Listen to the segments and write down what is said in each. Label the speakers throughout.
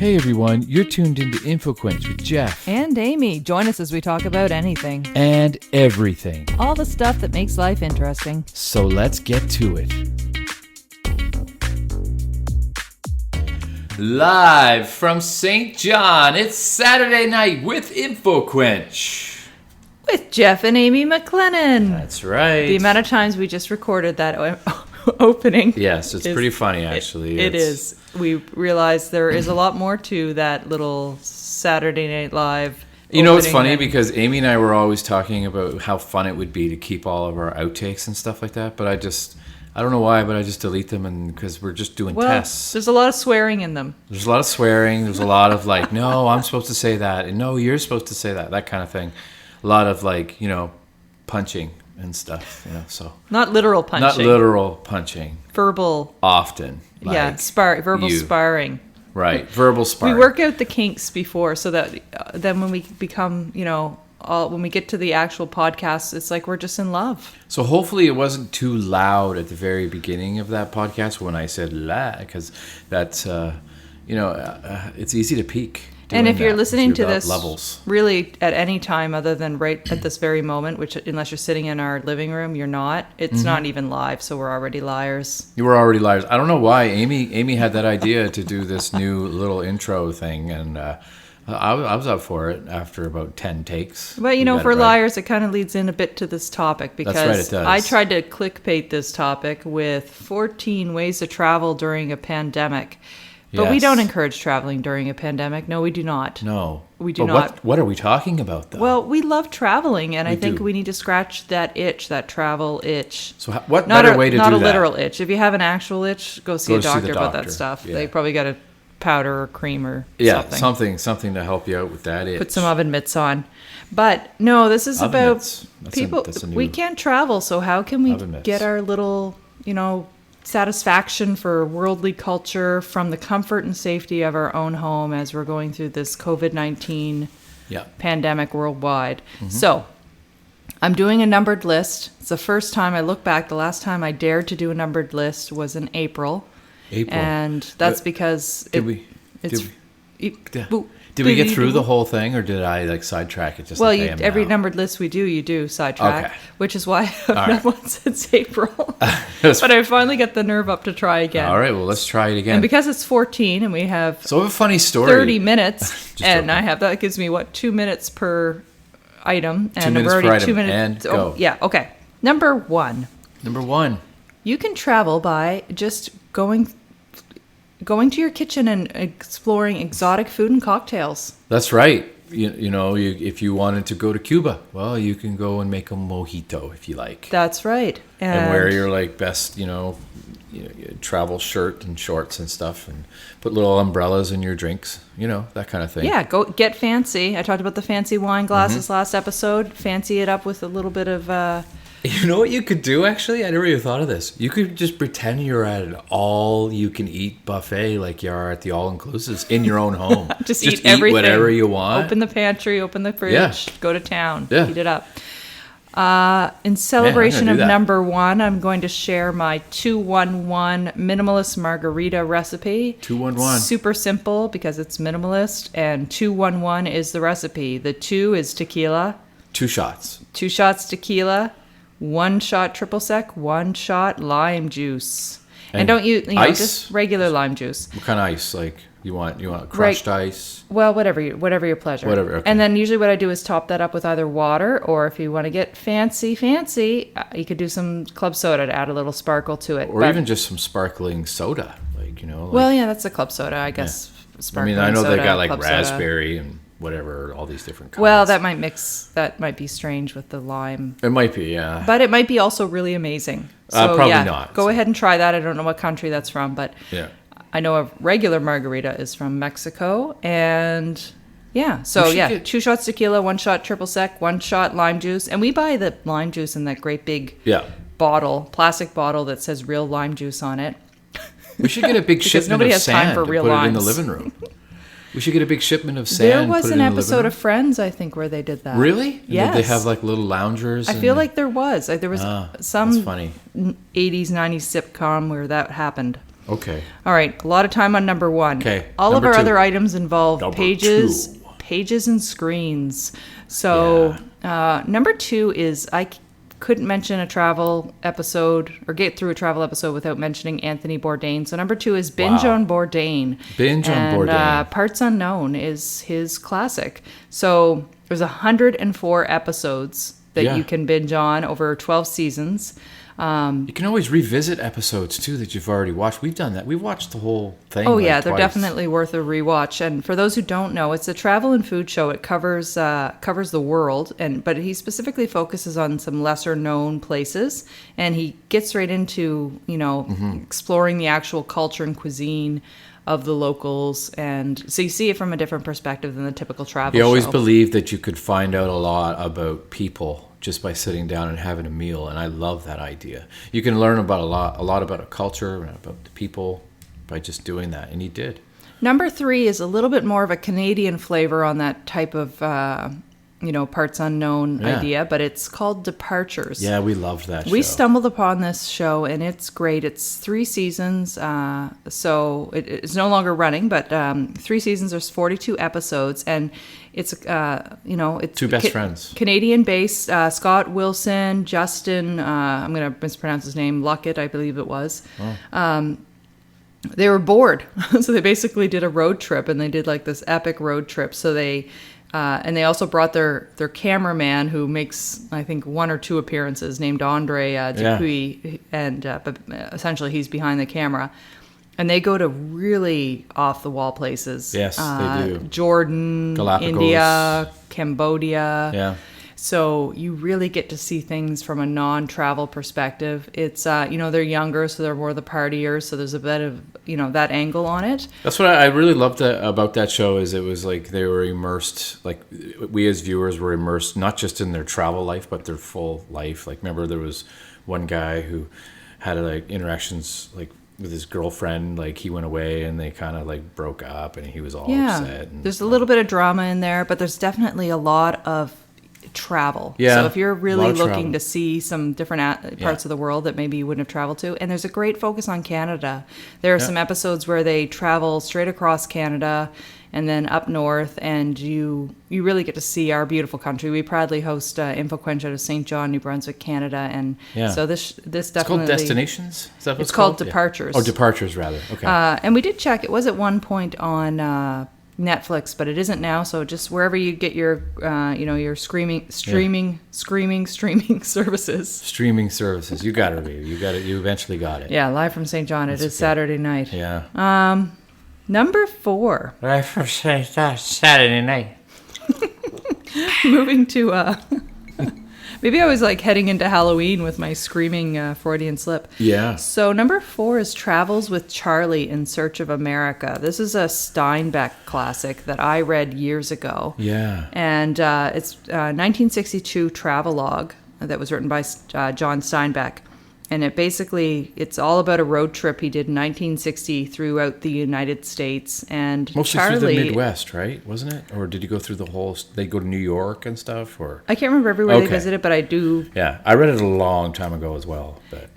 Speaker 1: Hey everyone, you're tuned into InfoQuench with Jeff.
Speaker 2: And Amy. Join us as we talk about anything.
Speaker 1: And everything.
Speaker 2: All the stuff that makes life interesting.
Speaker 1: So let's get to it. Live from St. John, it's Saturday night with InfoQuench.
Speaker 2: With Jeff and Amy McLennan.
Speaker 1: That's right.
Speaker 2: The amount of times we just recorded that opening.
Speaker 1: Yes, it's pretty funny actually.
Speaker 2: It is. We realized there is a lot more to that little Saturday Night Live.
Speaker 1: You know, it's funny because Amy and I were always talking about how fun it would be to keep all of our outtakes and stuff like that, but I don't know why, but I just delete them and because we're just doing tests.
Speaker 2: There's a lot of swearing in them.
Speaker 1: There's a lot of swearing. There's a lot of like, no, I'm supposed to say that, and no, you're supposed to say that kind of thing. A lot of like, punching and stuff, so.
Speaker 2: Not literal punching.
Speaker 1: Not literal punching.
Speaker 2: Verbal.
Speaker 1: Often.
Speaker 2: Like verbal sparring.
Speaker 1: Right, verbal sparring.
Speaker 2: We work out the kinks before so that then when we become, when we get to the actual podcast, it's like we're just in love.
Speaker 1: So hopefully it wasn't too loud at the very beginning of that podcast when I said la, because that's, it's easy to peak.
Speaker 2: And if you're listening to this
Speaker 1: levels.
Speaker 2: Really at any time other than right at this very moment, which unless you're sitting in our living room, you're not. It's not even live, so we're already liars.
Speaker 1: You were already liars. I don't know why. Amy had that idea to do this new little intro thing, and I was up for it after about 10 takes.
Speaker 2: But, for liars, it kind of leads in a bit to this topic because
Speaker 1: that's right, it does.
Speaker 2: I tried to clickbait this topic with 14 ways to travel during a pandemic. But we don't encourage traveling during a pandemic. No, we do not.
Speaker 1: No.
Speaker 2: We do not.
Speaker 1: What are we talking about, though?
Speaker 2: Well, we love traveling, and I think we need to scratch that itch, that travel itch.
Speaker 1: So what better way to do that?
Speaker 2: Not a literal itch. If you have an actual itch, go see a doctor about that stuff. Yeah. They probably got a powder or cream or something.
Speaker 1: Yeah, something to help you out with that itch.
Speaker 2: Put some oven mitts on. But, no, this is about people. We can't travel, so how can we get our little, satisfaction for worldly culture from the comfort and safety of our own home as we're going through this COVID-19 pandemic worldwide. Mm-hmm. So I'm doing a numbered list. It's the first time I look back. The last time I dared to do a numbered list was in April. And that's because
Speaker 1: Did we get through the whole thing, or did I sidetrack it?
Speaker 2: Every numbered list we do, you do sidetrack, which is why I've not one since April. But I finally got the nerve up to try again.
Speaker 1: All right, well, let's try it again.
Speaker 2: And because it's 14 and we have
Speaker 1: a funny story.
Speaker 2: 30 minutes, and that gives me 2 minutes per item, and
Speaker 1: 2 minutes
Speaker 2: we're already
Speaker 1: per item,
Speaker 2: 2 minutes.
Speaker 1: and go.
Speaker 2: Yeah, okay. Number one. You can travel by just going to your kitchen and exploring exotic food and cocktails.
Speaker 1: That's right. If you wanted to go to Cuba, well, you can go and make a mojito if you like.
Speaker 2: That's right.
Speaker 1: And wear your best, travel shirt and shorts and stuff, and put little umbrellas in your drinks, that kind of thing.
Speaker 2: Yeah, go get fancy. I talked about the fancy wine glasses last episode. Fancy it up with a little bit of...
Speaker 1: You know what you could do, actually? I never even thought of this. You could just pretend you're at an all-you-can-eat buffet like you are at the all-inclusives in your own home.
Speaker 2: just eat everything.
Speaker 1: Whatever you want.
Speaker 2: Open the pantry, open the fridge, go to town, eat it up. In celebration of number one, I'm going to share my 211 minimalist margarita recipe.
Speaker 1: 211.
Speaker 2: Super simple because it's minimalist, and 211 is the recipe. The 2 is tequila.
Speaker 1: 2 shots.
Speaker 2: 2 shots tequila. 1 shot triple sec, 1 shot lime juice. And don't ice? Just regular lime juice.
Speaker 1: What kind of ice? Like you want crushed ice?
Speaker 2: Well, whatever your pleasure.
Speaker 1: Whatever. Okay.
Speaker 2: And then usually what I do is top that up with either water, or if you want to get fancy, you could do some club soda to add a little sparkle to it.
Speaker 1: Or even just some sparkling soda,
Speaker 2: well, yeah, that's a club soda, I guess. Yeah. Sparkling
Speaker 1: I know
Speaker 2: soda,
Speaker 1: they got raspberry and whatever, all these different kinds.
Speaker 2: Well, that might be strange with the lime.
Speaker 1: It might be, yeah.
Speaker 2: But it might be also really amazing. So,
Speaker 1: probably not.
Speaker 2: Go ahead and try that. I don't know what country that's from, but
Speaker 1: yeah.
Speaker 2: I know a regular margarita is from Mexico, and yeah. So, 2 shots tequila, 1 shot triple sec, 1 shot lime juice. And we buy the lime juice in that great big plastic bottle that says real lime juice on it.
Speaker 1: We should get a big shipment of sand and put it in the living room. We should get a big shipment of sand.
Speaker 2: There was an episode of Friends, I think, where they did that.
Speaker 1: Really?
Speaker 2: Yes.
Speaker 1: Did they have little loungers?
Speaker 2: I feel like there was. There was some
Speaker 1: that's funny.
Speaker 2: 80s, 90s sitcom where that happened.
Speaker 1: Okay.
Speaker 2: All right. A lot of time on number 1.
Speaker 1: Okay.
Speaker 2: All
Speaker 1: number
Speaker 2: of our
Speaker 1: 2.
Speaker 2: other items involve
Speaker 1: Number
Speaker 2: pages,
Speaker 1: 2.
Speaker 2: pages and screens. So number 2 is I couldn't mention a travel episode or get through a travel episode without mentioning Anthony Bourdain. So number 2 is Binge on Bourdain.
Speaker 1: Binge on Bourdain.
Speaker 2: Parts Unknown is his classic. So there's 104 episodes that you can binge on over 12 seasons.
Speaker 1: You can always revisit episodes too that you've already watched. We've done that. We've watched the whole thing.
Speaker 2: Oh yeah, they're definitely worth a rewatch. And for those who don't know, it's a travel and food show. It covers the world, but he specifically focuses on some lesser known places, and he gets right into exploring the actual culture and cuisine of the locals, and so you see it from a different perspective than the typical travel show.
Speaker 1: He always believed that you could find out a lot about people just by sitting down and having a meal, and I love that idea. You can learn about a lot about a culture and about the people by just doing that, and he did.
Speaker 2: Number 3 is a little bit more of a Canadian flavor on that type of Parts Unknown idea, but it's called Departures.
Speaker 1: Yeah, we loved that show.
Speaker 2: We stumbled upon this show, and it's great. It's 3 seasons, so it's no longer running, but 3 seasons, there's 42 episodes, and it's, it's...
Speaker 1: 2 best friends.
Speaker 2: Canadian-based, Scott Wilson, Justin, I'm going to mispronounce his name, Luckett, I believe it was. Oh. They were bored, so they basically did a road trip, and they did like this epic road trip, so they... and they also brought their cameraman, who makes, I think, 1 or 2 appearances, named Andre Dupuis, and but essentially he's behind the camera. And they go to really off-the-wall places.
Speaker 1: Yes, they do.
Speaker 2: Jordan,
Speaker 1: Galapagos.
Speaker 2: India, Cambodia.
Speaker 1: Yeah.
Speaker 2: So you really get to see things from a non-travel perspective. It's, they're younger, so they're more the partiers. So there's a bit of, that angle on it.
Speaker 1: That's what I really loved about that show, is it was like they were immersed, like we as viewers were immersed, not just in their travel life, but their full life. Like, remember there was one guy who had like interactions like with his girlfriend, like he went away and they kind of like broke up and he was all upset. And,
Speaker 2: there's a little bit of drama in there, but there's definitely a lot of travel.
Speaker 1: Yeah,
Speaker 2: so if you're really looking to see some different parts of the world that maybe you wouldn't have traveled to, and there's a great focus on Canada. There are some episodes where they travel straight across Canada and then up north, and you really get to see our beautiful country. We proudly host InfoQuench out of St. John, New Brunswick, Canada, and so this definitely... It's
Speaker 1: called Destinations? Is that what
Speaker 2: it's called Departures.
Speaker 1: Oh, Departures, rather. Okay.
Speaker 2: And we did check. It was at one point on Netflix, but it isn't now. So just wherever you get your, your streaming services.
Speaker 1: Streaming services. You got it, baby. You eventually got it.
Speaker 2: Yeah, live from St. John. It is Saturday night.
Speaker 1: Yeah.
Speaker 2: Number 4.
Speaker 1: Live from St. John, Saturday night.
Speaker 2: Moving to maybe I was like heading into Halloween with my screaming Freudian slip.
Speaker 1: Yeah.
Speaker 2: So number 4 is Travels with Charlie in Search of America. This is a Steinbeck classic that I read years ago.
Speaker 1: Yeah.
Speaker 2: And it's a 1962 travelogue that was written by John Steinbeck. And it's all about a road trip he did in 1960 throughout the United States. And
Speaker 1: mostly
Speaker 2: Charlie,
Speaker 1: through the Midwest, right? Wasn't it? Or did he go through the whole... They go to New York and stuff? Or
Speaker 2: I can't remember everywhere they visited, but I do...
Speaker 1: Yeah, I read it a long time ago as well, but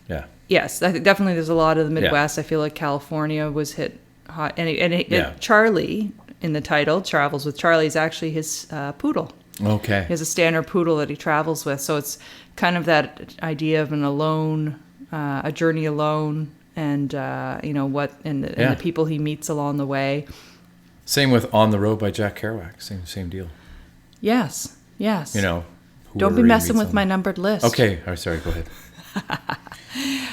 Speaker 1: yeah.
Speaker 2: Yes, I think definitely there's a lot of the Midwest. I feel like California was hit hot. And Charlie, in the title, Travels with Charlie, is actually his poodle.
Speaker 1: Okay.
Speaker 2: He has a standard poodle that he travels with. So it's kind of that idea of an alone, a journey alone, and the people he meets along the way.
Speaker 1: Same with On the Road by Jack Kerouac. Same deal.
Speaker 2: Yes. Don't be messing with my numbered list.
Speaker 1: Okay. Oh, sorry. Go ahead. I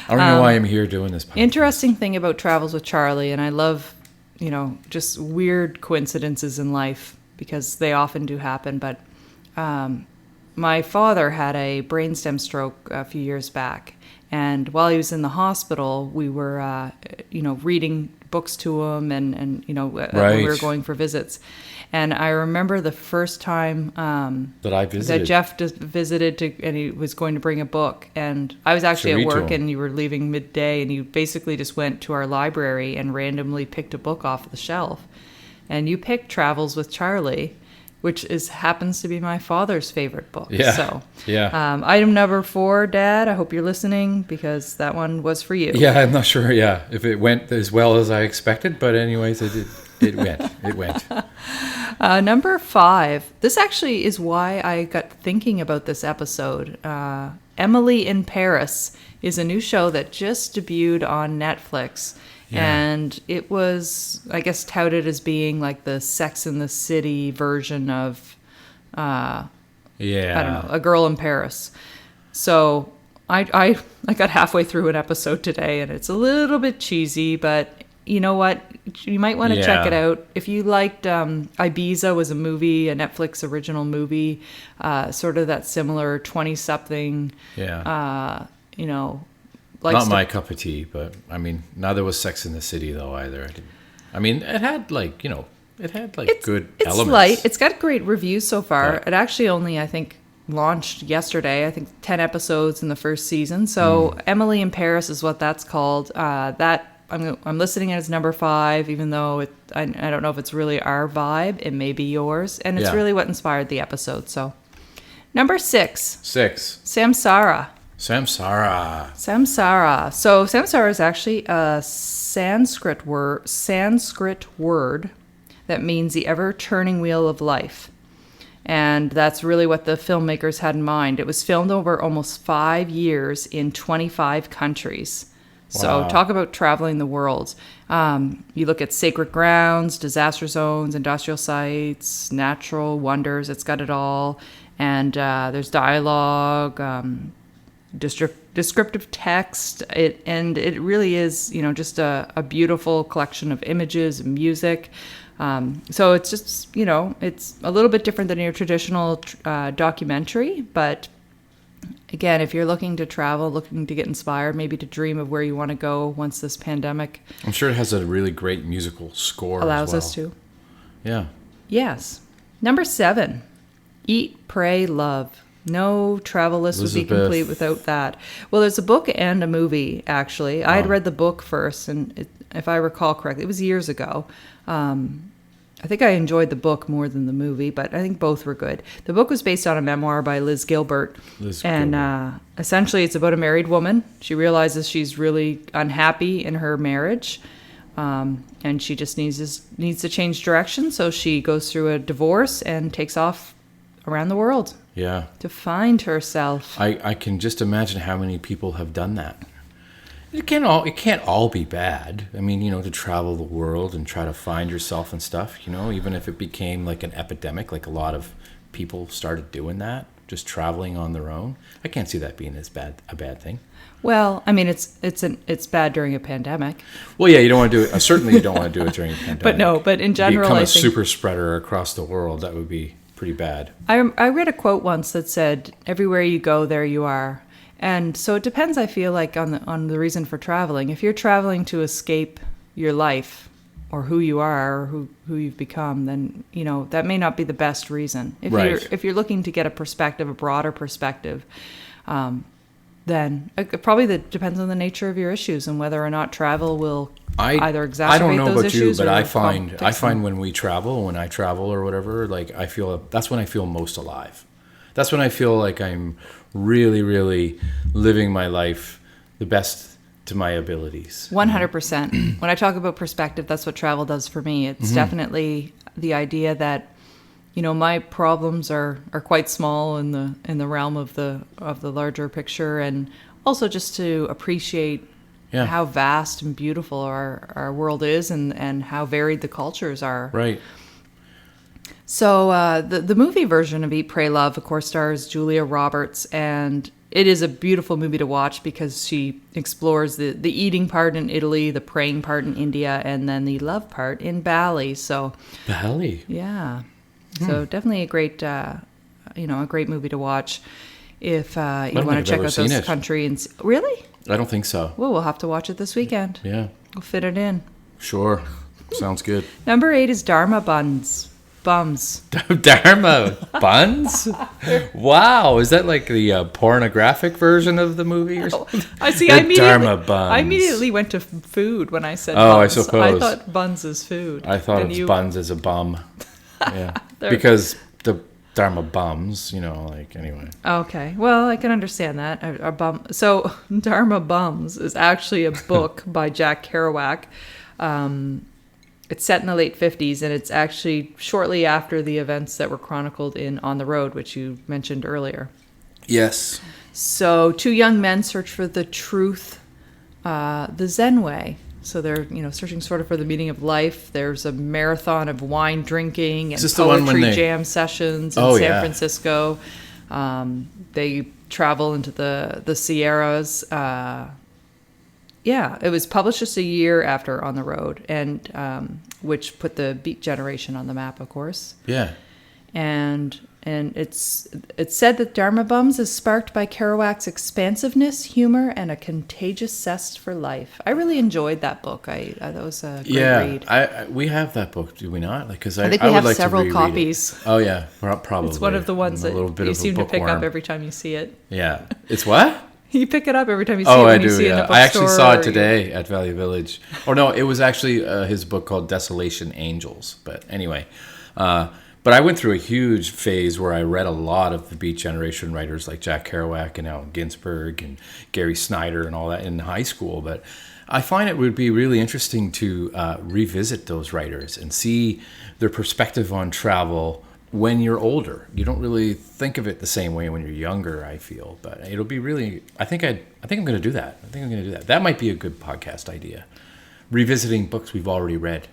Speaker 1: don't know why I'm here doing this podcast.
Speaker 2: Interesting thing about Travels with Charlie, and I love, just weird coincidences in life because they often do happen, but my father had a brainstem stroke a few years back, and while he was in the hospital, we were, reading books to him, and when we were going for visits. And I remember the first time
Speaker 1: that I visited,
Speaker 2: that Jeff just visited, and he was going to bring a book, and I was actually at work, and you were leaving midday, and you basically just went to our library and randomly picked a book off the shelf, and you picked Travels with Charlie. which happens to be my father's favorite book.
Speaker 1: Yeah.
Speaker 2: So,
Speaker 1: yeah.
Speaker 2: Item number 4, Dad, I hope you're listening because that one was for you.
Speaker 1: Yeah, I'm not sure. Yeah, if it went as well as I expected, but anyways, it did. It went. It went.
Speaker 2: Number 5. This actually is why I got thinking about this episode. Emily in Paris is a new show that just debuted on Netflix. Yeah. And it was, I guess, touted as being like the Sex and the City version of, I don't know, A Girl in Paris. So I got halfway through an episode today, and it's a little bit cheesy, but you know what? You might want to check it out. If you liked Ibiza was a movie, a Netflix original movie, sort of that similar 20-something,
Speaker 1: not my cup of tea, but I mean, neither was Sex in the City though either. It had good elements.
Speaker 2: It's light. It's got great reviews so far.
Speaker 1: Yeah.
Speaker 2: It actually only, I think, launched yesterday. I think 10 episodes in the first season. So Emily in Paris is what that's called. I'm listing it as number 5, even though I don't know if it's really our vibe. It may be yours, and it's really what inspired the episode. So, number 6. Samsara.
Speaker 1: Samsara.
Speaker 2: So samsara is actually a Sanskrit word that means the ever-turning wheel of life. And that's really what the filmmakers had in mind. It was filmed over almost 5 years in 25 countries. So talk about traveling the world. You look at sacred grounds, disaster zones, industrial sites, natural wonders. It's got it all. And there's dialogue, descriptive text. It really is, just a beautiful collection of images and music. So it's just, it's a little bit different than your traditional documentary, but again, if you're looking to travel, looking to get inspired, maybe to dream of where you want to go once this pandemic,
Speaker 1: I'm sure it has a really great musical score
Speaker 2: allows
Speaker 1: as well.
Speaker 2: us to.
Speaker 1: Yeah.
Speaker 2: Yes. Number 7, Eat, Pray, Love. No travel list would be complete without that. Well, there's a book and a movie, actually. I had read the book first, and if I recall correctly, it was years ago. I think I enjoyed the book more than the movie, but I think both were good. The book was based on a memoir by Liz Gilbert. Essentially it's about a married woman. She realizes she's really unhappy in her marriage, and she just needs to change direction. So she goes through a divorce and takes off around the world.
Speaker 1: Yeah.
Speaker 2: To find herself.
Speaker 1: I can just imagine how many people have done that. It can't all be bad. I mean, to travel the world and try to find yourself and stuff, even if it became like an epidemic, like a lot of people started doing that, just traveling on their own. I can't see that being a bad thing.
Speaker 2: Well, I mean, it's bad during a pandemic.
Speaker 1: Well, yeah, you don't want to do it. Certainly you don't want to do it during a pandemic.
Speaker 2: But in general,
Speaker 1: become a super spreader across the world, that would be pretty bad.
Speaker 2: I read a quote once that said, "Everywhere you go, there you are." And so it depends, I feel like, on the reason for traveling. If you're traveling to escape your life or who you are or who you've become, then, that may not be the best reason. If you're looking to get a broader perspective, then it probably depends on the nature of your issues and whether or not travel will either exacerbate those issues. I don't know about you,
Speaker 1: but I find when I travel or whatever, like that's when I feel most alive. That's when I feel like I'm really, really living my life the best to my abilities.
Speaker 2: 100%. When I talk about perspective, that's what travel does for me. It's definitely the idea that, my problems are quite small in the realm of the larger picture, and also just to appreciate how vast and beautiful our world is and how varied the cultures are.
Speaker 1: Right.
Speaker 2: So the movie version of Eat, Pray, Love, of course, stars Julia Roberts, and it is a beautiful movie to watch because she explores the eating part in Italy, the praying part in India, and then the love part in Bali. So
Speaker 1: Bali,
Speaker 2: yeah. So definitely a great movie to watch if you want to check out those country. And really,
Speaker 1: I don't think so.
Speaker 2: Well, we'll have to watch it this weekend.
Speaker 1: Yeah,
Speaker 2: we'll fit it in.
Speaker 1: Sure, sounds good.
Speaker 2: Number 8 is Dharma Bums.
Speaker 1: Dharma buns? Wow, is that like the pornographic version of the movie or something?
Speaker 2: Dharma buns. I immediately went to food when I said buns.
Speaker 1: I suppose.
Speaker 2: I thought buns is food.
Speaker 1: I thought of buns as a bum. Yeah, because the Dharma bums, anyway.
Speaker 2: Okay. Well, I can understand that. So Dharma Bums is actually a book by Jack Kerouac. It's set in the late 50s, and it's actually shortly after the events that were chronicled in On the Road, which you mentioned earlier.
Speaker 1: Yes.
Speaker 2: So 2 young men search for the truth, the Zen way. So they're, searching sort of for the meaning of life. There's a marathon of wine drinking and poetry jam sessions in San Francisco. They travel into the Sierras. It was published just a year after On the Road, and which put the Beat Generation on the map, of course.
Speaker 1: Yeah.
Speaker 2: And it's said that Dharma Bums is sparked by Kerouac's expansiveness, humor, and a contagious zest for life. I really enjoyed that book. That was a great read.
Speaker 1: We have that book, do we not? Because
Speaker 2: I think we have several copies.
Speaker 1: Oh yeah, probably.
Speaker 2: It's one of the ones that you seem to pick up every time you see it.
Speaker 1: Yeah, it's what?
Speaker 2: You pick it up every time you see it when you see it in the bookstore.
Speaker 1: I actually saw it today at Value Village. Oh no, it was actually his book called Desolation Angels. But anyway, but I went through a huge phase where I read a lot of the Beat Generation writers like Jack Kerouac and Allen Ginsberg and Gary Snyder and all that in high school. But I find it would be really interesting to revisit those writers and see their perspective on travel when you're older. You don't really think of it the same way when you're younger, I feel. But it'll be really, I think I'm going to do that. That might be a good podcast idea. Revisiting books we've already read.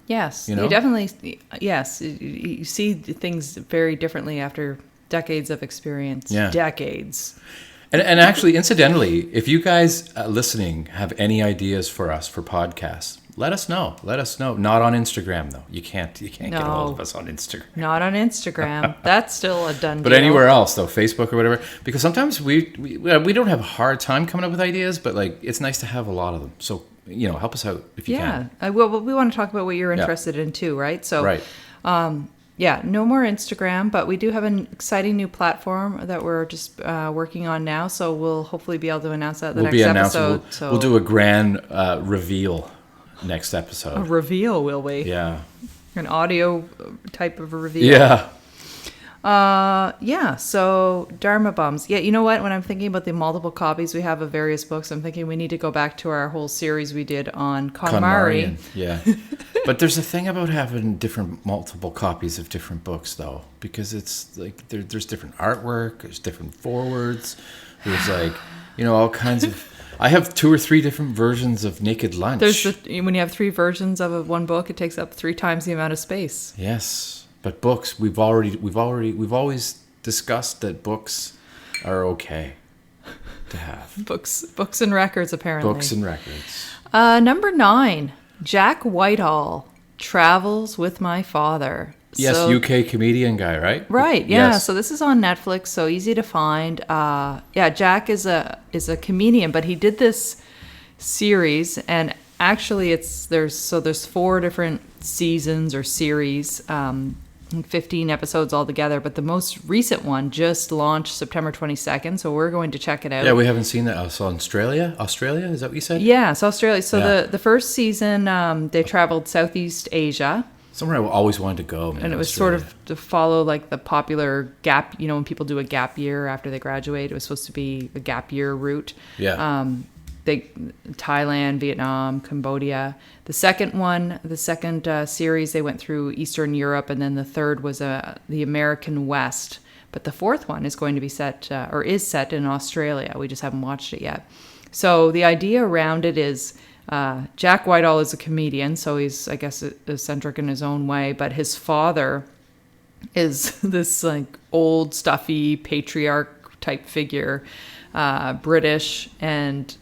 Speaker 2: Yes, you definitely, yes. You see things very differently after decades of experience. Yeah. Decades.
Speaker 1: And actually, incidentally, if you guys listening have any ideas for us for podcasts, let us know. Not on Instagram, though. You can't get a hold of us on Instagram.
Speaker 2: Not on Instagram. That's still a done deal.
Speaker 1: But anywhere else, though, Facebook or whatever. Because sometimes we don't have a hard time coming up with ideas, but it's nice to have a lot of them. So, help us out if you can.
Speaker 2: Yeah. We want to talk about what you're interested in, too, right? So,
Speaker 1: right.
Speaker 2: No more Instagram, but we do have an exciting new platform that we're just working on now. So we'll hopefully be able to announce that in the next episode.
Speaker 1: We'll do a grand reveal next episode.
Speaker 2: A reveal, will we?
Speaker 1: Yeah.
Speaker 2: An audio type of a reveal.
Speaker 1: Yeah.
Speaker 2: So Dharma Bums. Yeah, you know what? When I'm thinking about the multiple copies we have of various books, I'm thinking we need to go back to our whole series we did on KonMari.
Speaker 1: Yeah. But there's a thing about having multiple copies of different books, though, because it's like there's different artwork, there's different forwards, there's all kinds of. I have 2 or 3 different versions of Naked Lunch.
Speaker 2: When you have 3 versions of one book, it takes up 3 times the amount of space.
Speaker 1: Yes, but books we've always discussed that books are okay to have.
Speaker 2: Books and records, apparently.
Speaker 1: Books and records.
Speaker 2: Number 9. Jack Whitehall, Travels with My Father.
Speaker 1: Yes, UK comedian guy, right?
Speaker 2: Right, yeah.
Speaker 1: Yes.
Speaker 2: So this is on Netflix, so easy to find. Jack is a comedian, but he did this series, and actually there's 4 different seasons or series, 15 episodes altogether, but the most recent one just launched September 22nd, so we're going to check it out.
Speaker 1: Yeah, we haven't seen that. So Australia, is that what you said?
Speaker 2: Yeah, it's Australia. So the first season, they traveled Southeast Asia.
Speaker 1: Somewhere I always wanted to go.
Speaker 2: And it was Australia. Sort of to follow the popular gap, when people do a gap year after they graduate, it was supposed to be a gap year route.
Speaker 1: Yeah.
Speaker 2: Thailand, Vietnam, Cambodia. The second series, they went through Eastern Europe, and then the third was the American West. But the fourth one is going to be set in Australia. We just haven't watched it yet. So the idea around it is Jack Whitehall is a comedian, so he's, I guess, eccentric in his own way. But his father is this old, stuffy patriarch type figure, British, and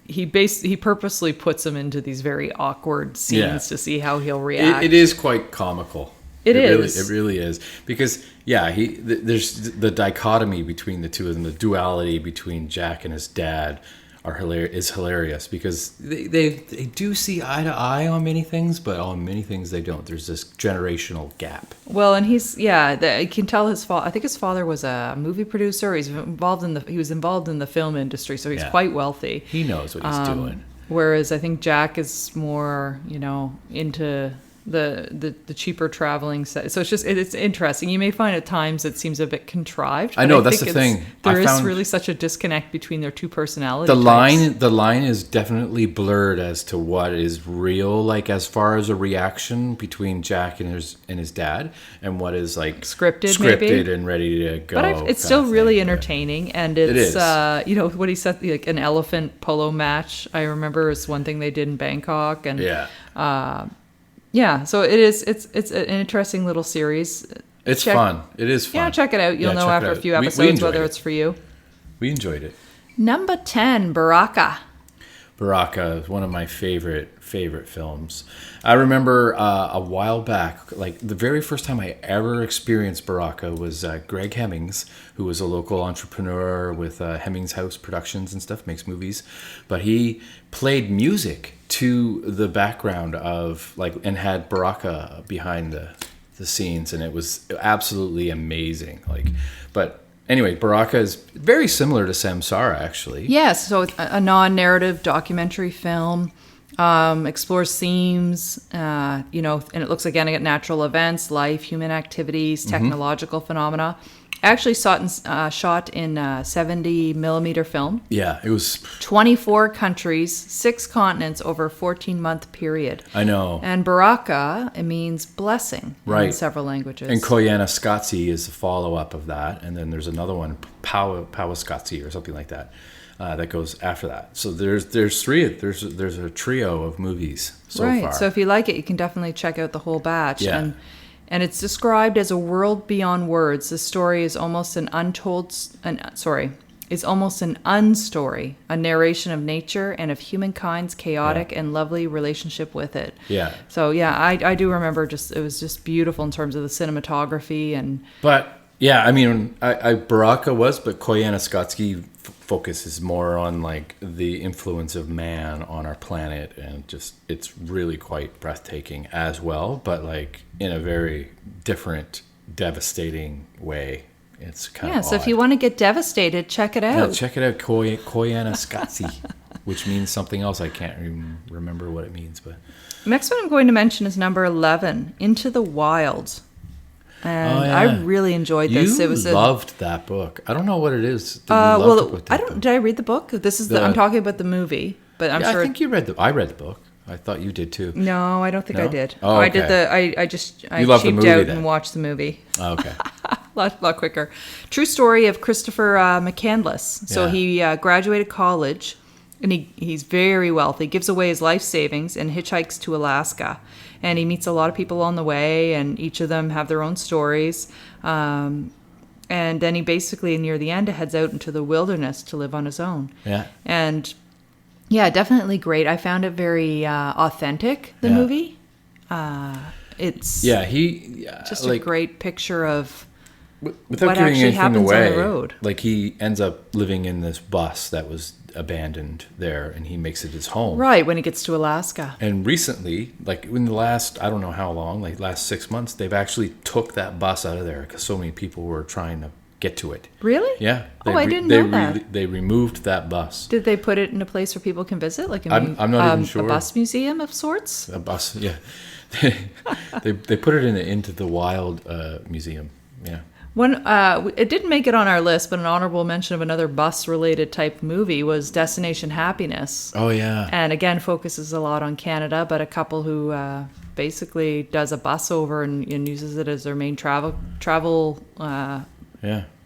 Speaker 2: he purposely puts him into these very awkward scenes to see how he'll react.
Speaker 1: It is quite comical.
Speaker 2: It is.
Speaker 1: It really is, because there's the dichotomy between the two of them, the duality between Jack and his dad is hilarious, because they do see eye to eye on many things, but on many things they don't. There's this generational gap.
Speaker 2: Well, and I can tell his father. I think his father was a movie producer. He was involved in the film industry, so he's quite wealthy.
Speaker 1: He knows what he's doing.
Speaker 2: Whereas I think Jack is more, into the cheaper traveling set. So it's interesting. You may find at times it seems a bit contrived.
Speaker 1: I know, that's the thing.
Speaker 2: There is really such a disconnect between their two personalities.
Speaker 1: The line is definitely blurred as to what is real, like as far as a reaction between Jack and his dad, and what is like
Speaker 2: scripted maybe?
Speaker 1: And ready to go.
Speaker 2: But it's still really entertaining, and it's what he said, like an elephant polo match. I remember is one thing they did in Bangkok, and so it is. It's an interesting little series.
Speaker 1: It's fun. It is fun.
Speaker 2: Yeah, check it out. You'll know after a few episodes whether it's for you.
Speaker 1: We enjoyed it.
Speaker 2: Number 10, Baraka.
Speaker 1: Baraka is one of my favorite films. I remember a while back, like the very first time I ever experienced Baraka was Greg Hemmings, who was a local entrepreneur with Hemmings House Productions and stuff, makes movies. But he played music to the background of and had Baraka behind the scenes, and it was absolutely amazing. But anyway, Baraka is very similar to Samsara, actually. Yes,
Speaker 2: so it's a non-narrative documentary film. Explores themes, and it looks again at natural events, life, human activities, technological phenomena. Actually shot in 70 millimeter film.
Speaker 1: Yeah, it was
Speaker 2: 24 countries, 6 continents over a 14-month period.
Speaker 1: I know.
Speaker 2: And Baraka, it means blessing in several languages.
Speaker 1: And Koyana Scotzi is the follow-up of that, and then there's another one, Powascotzi or something like that. That goes after that. So there's a trio of movies so far.
Speaker 2: Right. So if you like it, you can definitely check out the whole batch. Yeah. And it's described as a world beyond words. The story is almost an unstory, a narration of nature and of humankind's chaotic and lovely relationship with it.
Speaker 1: Yeah.
Speaker 2: So I do remember it was just beautiful in terms of the cinematography and.
Speaker 1: But yeah, I mean, Baraka was, but Koyana Scotzi focuses more on the influence of man on our planet, and it's really quite breathtaking as well, but in a very different, devastating way. It's kind of
Speaker 2: so if you want to get devastated, check it out.
Speaker 1: Yeah, check it out, Koyana Scotzi, which means something else. I can't remember what it means, but
Speaker 2: next one I'm going to mention is number 11, Into the Wild. And I really enjoyed this.
Speaker 1: You loved that book. I don't know what it is that you loved about that book.
Speaker 2: Did I read the book? This is I'm talking about the movie, but I'm sure.
Speaker 1: I think you read I read the book. I thought you did too.
Speaker 2: No, I don't think I did.
Speaker 1: Oh, okay.
Speaker 2: I cheaped out and watched the movie.
Speaker 1: Oh, okay.
Speaker 2: a lot quicker. True story of Christopher McCandless. So he graduated college, and he's very wealthy. Gives away his life savings and hitchhikes to Alaska. And he meets a lot of people on the way, and each of them have their own stories. And then he basically, near the end, heads out into the wilderness to live on his own.
Speaker 1: Yeah.
Speaker 2: And definitely great. I found it very authentic, the movie. It's just a great picture of what actually happens on the road.
Speaker 1: He ends up living in this bus that was abandoned there, and he makes it his home.
Speaker 2: Right, when he gets to Alaska.
Speaker 1: And recently, in the last, I don't know how long, last 6 months, they've actually took that bus out of there because so many people were trying to get to it.
Speaker 2: Really?
Speaker 1: Yeah.
Speaker 2: I didn't know that.
Speaker 1: They removed that bus.
Speaker 2: Did they put it in a place where people can visit?
Speaker 1: I'm not even sure.
Speaker 2: A bus museum of sorts?
Speaker 1: A bus, yeah. they put it in the Into the Wild museum, yeah.
Speaker 2: It didn't make it on our list, but an honorable mention of another bus-related type movie was Destination Happiness.
Speaker 1: Oh, yeah.
Speaker 2: And again, focuses a lot on Canada, but a couple who basically does a bus over and uses it as their main travel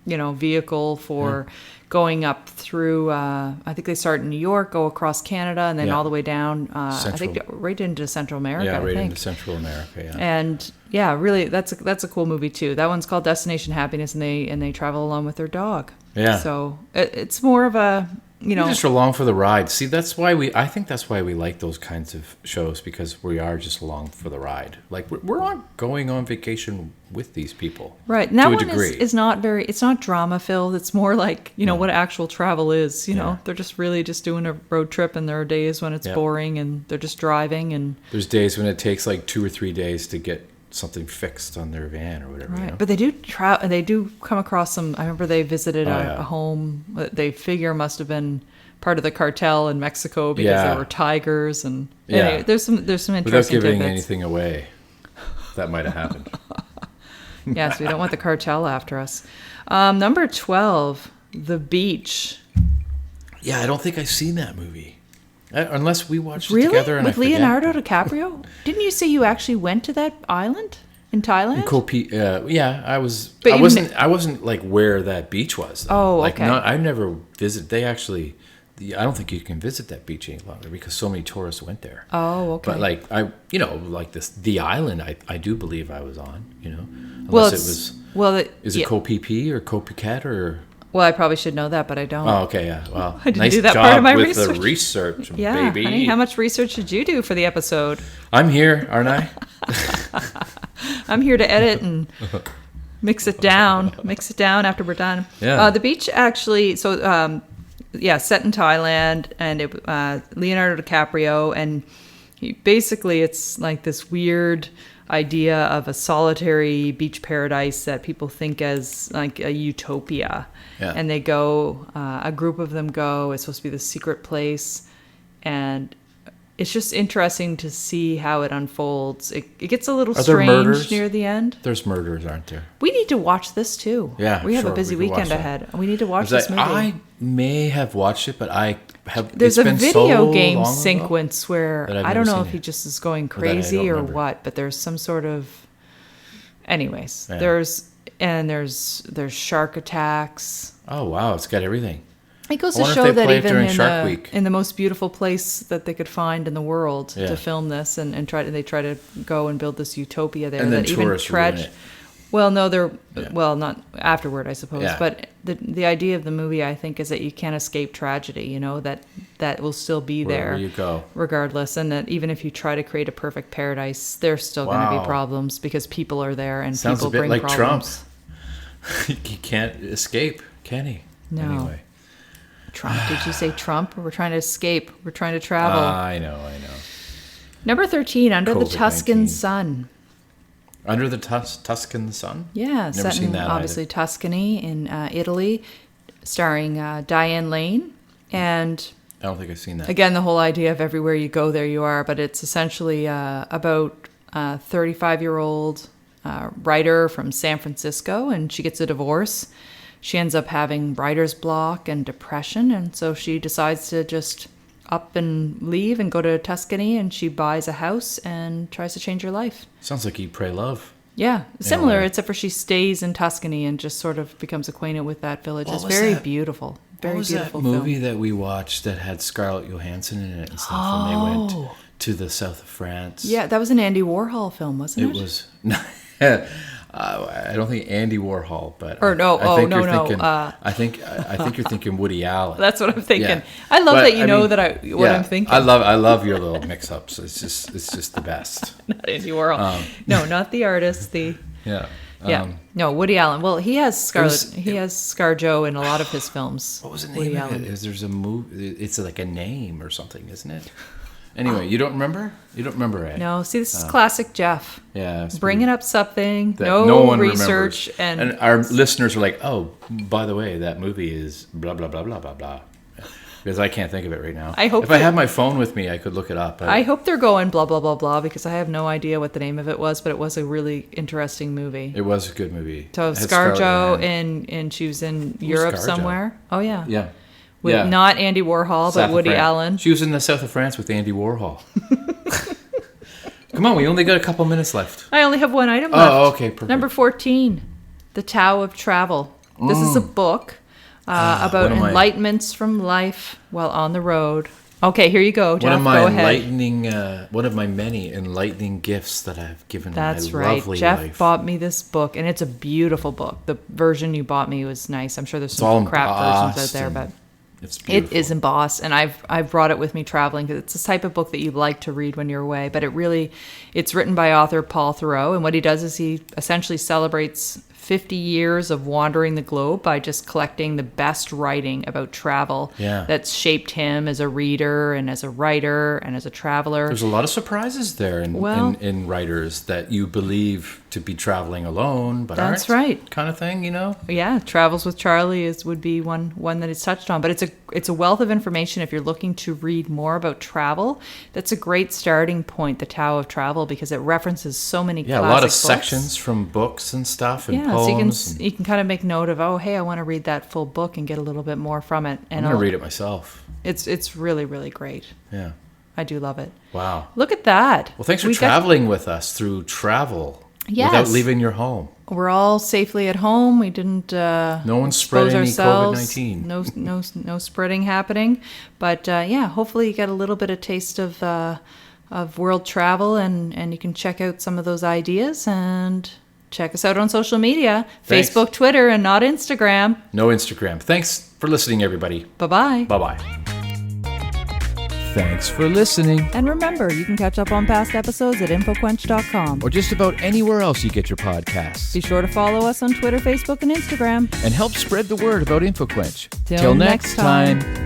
Speaker 2: vehicle for going up through, I think they start in New York, go across Canada, and then all the way down, I think right into Central America.
Speaker 1: Yeah, right into Central America, yeah.
Speaker 2: And really, that's a cool movie too. That one's called Destination Happiness, and they travel along with their dog.
Speaker 1: Yeah.
Speaker 2: So it's more of a,
Speaker 1: You're just along for the ride. See, I think that's why we like those kinds of shows, because we are just along for the ride. We're not going on vacation with these people.
Speaker 2: Right. And that one is not it's not drama filled. It's more what actual travel is. They're just really just doing a road trip, and there are days when it's boring and they're just driving, and
Speaker 1: there's days when it takes 2 or 3 days to get something fixed on their van or whatever.
Speaker 2: Right. But they do come across some. I remember they visited a home that they figure must have been part of the cartel in Mexico because there were tigers, and anyway, there's some interesting
Speaker 1: without giving
Speaker 2: tidbits.
Speaker 1: anything away. that might have happened.
Speaker 2: Yes, we don't want the cartel after us. Number 12, The Beach.
Speaker 1: Yeah, I don't think I've seen that movie. Unless we watched
Speaker 2: really?
Speaker 1: it together.
Speaker 2: With Leonardo DiCaprio? Didn't you say you actually went to that island in Thailand?
Speaker 1: Yeah, I was. But I wasn't like where that beach was. Though.
Speaker 2: Oh, okay.
Speaker 1: I never visited. They actually. I don't think you can visit that beach any longer because so many tourists went there.
Speaker 2: Oh, okay.
Speaker 1: But the island, I do believe I was on. Unless it was.
Speaker 2: Well,
Speaker 1: is it Koh Phi Phi or Koh Phuket or?
Speaker 2: Well, I probably should know that, but I don't.
Speaker 1: Oh, okay, yeah. Well,
Speaker 2: I didn't
Speaker 1: nice
Speaker 2: do that
Speaker 1: job
Speaker 2: part of my
Speaker 1: with
Speaker 2: research.
Speaker 1: the research,
Speaker 2: yeah,
Speaker 1: baby.
Speaker 2: Honey, how much research did you do for the episode?
Speaker 1: I'm here, aren't I?
Speaker 2: I'm here to edit and mix it down after we're done.
Speaker 1: Yeah.
Speaker 2: The beach actually, set in Thailand, and Leonardo DiCaprio, and basically it's like this weird idea of a solitary beach paradise that people think as like a utopia.
Speaker 1: Yeah.
Speaker 2: And they go, a group of them go, it's supposed to be the secret place, and it's just interesting to see how it unfolds. It gets a little strange near the end.
Speaker 1: There's murders, aren't there?
Speaker 2: We need to watch this too.
Speaker 1: Yeah,
Speaker 2: we have a busy weekend ahead. We need to watch this movie.
Speaker 1: I may have watched it, but I have.
Speaker 2: There's
Speaker 1: it's
Speaker 2: a
Speaker 1: been
Speaker 2: video
Speaker 1: so
Speaker 2: game
Speaker 1: long
Speaker 2: sequence
Speaker 1: ago
Speaker 2: where I don't know if he just is going crazy or what, but there's some sort of. Anyways,
Speaker 1: yeah.
Speaker 2: there's shark attacks.
Speaker 1: Oh wow, it's got everything.
Speaker 2: It goes to show that even in the most beautiful place that they could find in the world to film this and they try to go and build this utopia there.
Speaker 1: And then
Speaker 2: that
Speaker 1: tourists
Speaker 2: even
Speaker 1: ruin it.
Speaker 2: Well, no, not afterward, I suppose. Yeah. But the idea of the movie, I think, is that you can't escape tragedy. That will still be
Speaker 1: wherever
Speaker 2: there,
Speaker 1: you go,
Speaker 2: regardless, and that even if you try to create a perfect paradise, there's still going to be problems because people are there and
Speaker 1: sounds
Speaker 2: people
Speaker 1: a bit
Speaker 2: bring
Speaker 1: like
Speaker 2: problems.
Speaker 1: Trump. He can't escape, can he?
Speaker 2: No.
Speaker 1: Anyway.
Speaker 2: Trump? Did you say Trump? We're trying to escape. We're trying to travel.
Speaker 1: I know.
Speaker 2: Number 13, Under the Tuscan
Speaker 1: COVID-19.
Speaker 2: Sun.
Speaker 1: Under the Tuscan Sun?
Speaker 2: Yeah,
Speaker 1: never seen that.
Speaker 2: Obviously
Speaker 1: either.
Speaker 2: Tuscany in Italy, starring Diane Lane. And
Speaker 1: I don't think I've seen that.
Speaker 2: Again, the whole idea of everywhere you go, there you are. But it's essentially about a 35-year-old writer from San Francisco, and she gets a divorce. She ends up having writer's block and depression, and so she decides to just up and leave and go to Tuscany, and she buys a house and tries to change her life.
Speaker 1: Sounds like Eat, Pray, Love.
Speaker 2: Yeah, similar, except for she stays in Tuscany and just sort of becomes acquainted with that village. It's very beautiful. Very beautiful
Speaker 1: that movie that we watched that had Scarlett Johansson in it and stuff, and they went to the south of France?
Speaker 2: Yeah, that was an Andy Warhol film, wasn't it?
Speaker 1: It was. I don't think Andy Warhol, but I think you're thinking Woody Allen.
Speaker 2: That's what I'm thinking. Yeah. I love that I'm thinking.
Speaker 1: I love your little mix-ups. It's just the best.
Speaker 2: Not Andy Warhol. No, not the artist. No, Woody Allen. Well, he has ScarJo in a lot of his films.
Speaker 1: What was the name of it? There's a movie. It's like a name or something, isn't it? Anyway, you don't remember? You don't remember, eh?
Speaker 2: No, see, this is classic Jeff.
Speaker 1: Yeah.
Speaker 2: Bringing up something,
Speaker 1: that no one
Speaker 2: research.
Speaker 1: Remembers. And our listeners are like, oh, by the way, that movie is blah, blah, blah, blah, blah, blah. Because I can't think of it right now. If I had my phone with me, I could look it up.
Speaker 2: I hope they're going blah, blah, blah, blah, because I have no idea what the name of it was, but it was a really interesting movie.
Speaker 1: It was a good movie.
Speaker 2: So ScarJo, and she was in Europe somewhere. Oh, yeah.
Speaker 1: Yeah.
Speaker 2: Not Andy Warhol, but Woody Allen.
Speaker 1: She was in the south of France with Andy Warhol. Come on, we only got a couple minutes left.
Speaker 2: I only have one item left.
Speaker 1: Oh, okay, perfect.
Speaker 2: Number 14, The Tao of Travel. This is a book about enlightenments from life while on the road. Okay, here you go, Jeff. Go ahead.
Speaker 1: One of my many enlightening gifts that I've given
Speaker 2: That's
Speaker 1: my
Speaker 2: right.
Speaker 1: lovely
Speaker 2: Jeff
Speaker 1: life.
Speaker 2: bought me this book, and it's a beautiful book. The version you bought me was nice. I'm sure there's some crap versions out there, but it is embossed, and I've brought it with me traveling because it's the type of book that you like to read when you're away. But it's written by author Paul Theroux, and what he does is he essentially celebrates 50 years of wandering the globe by just collecting the best writing about travel that's shaped him as a reader and as a writer and as a traveler.
Speaker 1: There's a lot of surprises there in writers that you believe to be traveling alone, but
Speaker 2: that's
Speaker 1: aren't,
Speaker 2: right,
Speaker 1: kind of thing,
Speaker 2: Yeah, Travels with Charlie would be one that it's touched on, but it's a wealth of information if you're looking to read more about travel. That's a great starting point, the Tao of Travel, because it references so many classic
Speaker 1: a lot of
Speaker 2: books.
Speaker 1: Sections from books and stuff and
Speaker 2: poems. So you can kind of make note of, I want to read that full book and get a little bit more from it. And
Speaker 1: I'm going to read it myself.
Speaker 2: It's really, really great.
Speaker 1: Yeah.
Speaker 2: I do love it.
Speaker 1: Wow.
Speaker 2: Look at that.
Speaker 1: Well, thanks for traveling with us through travel.
Speaker 2: Yes.
Speaker 1: Without leaving your home.
Speaker 2: We're all safely at home. We didn't
Speaker 1: no one's spreading any COVID-19.
Speaker 2: No spreading happening. But hopefully you get a little bit of taste of world travel, and you can check out some of those ideas and check us out on social media. Thanks. Facebook, Twitter, and not Instagram.
Speaker 1: No Instagram. Thanks for listening, everybody.
Speaker 2: Bye-bye.
Speaker 1: Bye-bye. Thanks for listening.
Speaker 2: And remember, you can catch up on past episodes at infoquench.com.
Speaker 1: Or just about anywhere else you get your podcasts.
Speaker 2: Be sure to follow us on Twitter, Facebook, and Instagram.
Speaker 1: And help spread the word about InfoQuench.
Speaker 2: Till next time.